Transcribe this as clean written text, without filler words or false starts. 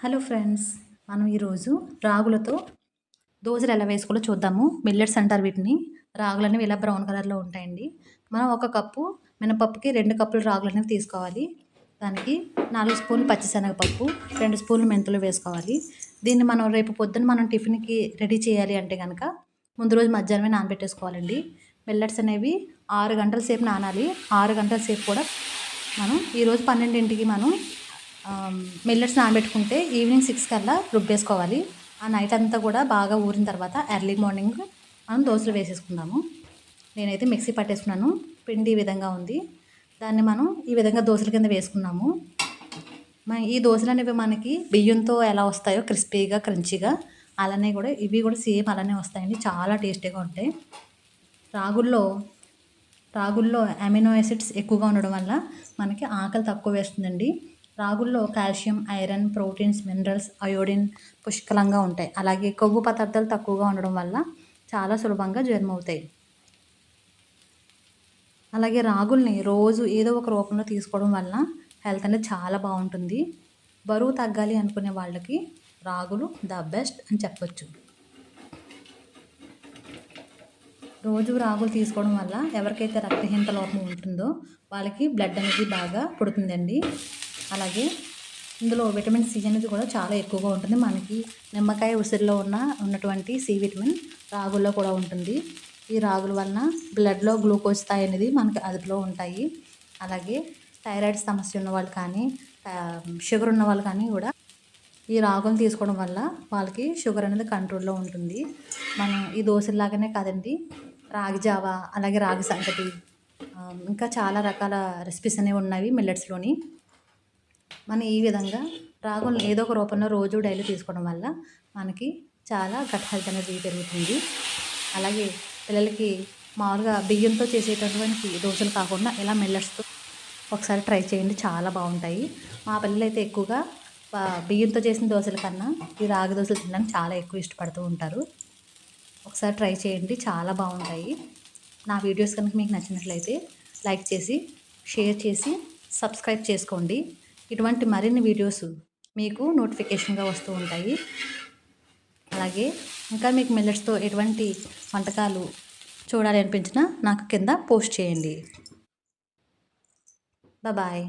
Hello friends, మనం ఈరోజు రాగులతో దోసలు ఎలా వేసుకోవాలో చూద్దాము. మిల్లెట్స్ అంటారు వీటిని. రాగులు అనేవి ఇలా బ్రౌన్ కలర్లో ఉంటాయండి. మనం ఒక కప్పు మినపప్పుకి 2 కప్పులు రాగులు అనేవి తీసుకోవాలి. దానికి 4 స్పూన్లు పచ్చిశనగపప్పు, 2 స్పూన్లు మెంతులు వేసుకోవాలి. దీన్ని మనం రేపు పొద్దున మనం టిఫిన్కి రెడీ చేయాలి అంటే కనుక ముందు రోజు మధ్యాహ్నమే నానబెట్టేసుకోవాలండి. మిల్లెట్స్ అనేవి 6 గంటల సేపు నానాలి. 6 గంటల సేపు కూడా మనం ఈరోజు 12కి మనం మిల్లెట్స్ నానబెట్టుకుంటే ఈవినింగ్ 6 కల్లా రుబ్బేసుకోవాలి. ఆ నైట్ అంతా కూడా బాగా ఊరిన తర్వాత ఎర్లీ మార్నింగ్ మనం దోసలు వేసేసుకుందాము. నేనైతే మిక్సీ పట్టేసుకున్నాను. పిండి ఈ విధంగా ఉంది. దాన్ని మనం ఈ విధంగా దోసల కింద వేసుకున్నాము. ఈ దోసలు అనేవి మనకి బియ్యంతో ఎలా వస్తాయో క్రిస్పీగా క్రంచీగా అలానే కూడా ఇవి కూడా సేమ్ అలానే వస్తాయండి. చాలా టేస్టీగా ఉంటాయి. రాగుల్లో అమినో యాసిడ్స్ ఎక్కువగా ఉండడం వల్ల మనకి ఆకలి తక్కువ వేస్తుందండి. రాగుల్లో calcium, iron, proteins, minerals, iodine పుష్కలంగా ఉంటాయి. అలాగే కొవ్వు పదార్థాలు తక్కువగా ఉండడం వల్ల చాలా సులభంగా జీర్ణమవుతాయి. అలాగే రాగుల్ని రోజు ఏదో ఒక రూపంలో తీసుకోవడం వల్ల హెల్త్ అనేది చాలా బాగుంటుంది. బరువు తగ్గాలి అనుకునే వాళ్ళకి రాగులు ద బెస్ట్ అని చెప్పొచ్చు. రోజు రాగులు తీసుకోవడం వల్ల ఎవరికైతే రక్తహీనత లోపం ఉంటుందో వాళ్ళకి బ్లడ్ అనేది బాగా పుడుతుందండి. అలాగే ఇందులో విటమిన్ సి అనేది కూడా చాలా ఎక్కువగా ఉంటుంది. మనకి నిమ్మకాయ ఉసిరిలో ఉన్నటువంటి సి విటమిన్ రాగుల్లో కూడా ఉంటుంది. ఈ రాగుల వలన బ్లడ్లో గ్లూకోజ్ స్థాయి అనేది మనకి అదుపులో ఉంటాయి. అలాగే థైరాయిడ్ సమస్య ఉన్న వాళ్ళు కానీ షుగర్ ఉన్న వాళ్ళు కానీ కూడా ఈ రాగులను తీసుకోవడం వల్ల వాళ్ళకి షుగర్ అనేది కంట్రోల్లో ఉంటుంది. మనం ఈ దోశలాగానే కాదండి, రాగి జావా, అలాగే రాగి సంగటి, ఇంకా చాలా రకాల రెసిపీస్ అనేవి ఉన్నవి మిల్లెట్స్లోని. మనం ఈ విధంగా రాగులను ఏదో ఒక రూపంలో రోజు డైలీ తీసుకోవడం వల్ల మనకి చాలా గట్ హెల్త్ అనేది పెరుగుతుంది. అలాగే పిల్లలకి మామూలుగా బియ్యంతో చేసేటటువంటి దోశలు కాకుండా ఇలా మిల్లెట్స్తో ఒకసారి ట్రై చేయండి, చాలా బాగుంటాయి. మా పిల్లలు అయితే ఎక్కువగా బియ్యంతో చేసిన దోశల కన్నా ఈ రాగి దోశలు తినడానికి చాలా ఎక్కువ ఇష్టపడుతూ ఉంటారు. ఒకసారి ట్రై చేయండి, చాలా బాగుంటాయి. నా వీడియోస్ కనుక మీకు నచ్చినట్లయితే లైక్ చేసి, షేర్ చేసి, సబ్స్క్రైబ్ చేసుకోండి. ఇటువంటి మరిన్ని వీడియోస్ మీకు నోటిఫికేషన్గా వస్తూ ఉంటాయి. అలాగే ఇంకా మీకు మిల్లెట్స్తో ఎటువంటి వంటకాలు చూడాలి అనిపించినా నాకు కింద పోస్ట్ చేయండి. బాయ్.